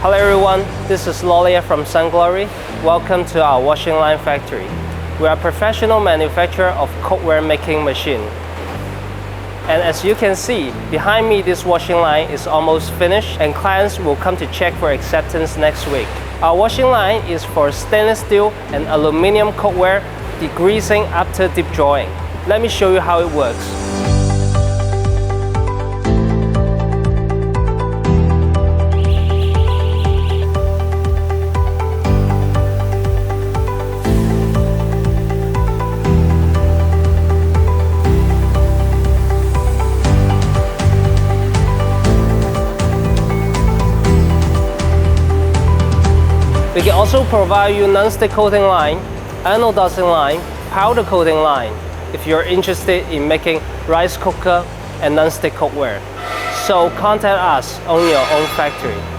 Hello everyone, this is Lolia from Sunglory. Welcome to our washing line factory. We are a professional manufacturer of cookware making machine. And as you can see, behind me this washing line is almost finished and clients will come to check for acceptance next week. Our washing line is for stainless steel and aluminum cookware degreasing after deep drawing. Let me show you how it works. We can also provide you non-stick coating line, anodizing line, powder coating line if you're interested in making rice cooker and non-stick cookware. So contact us on your own factory.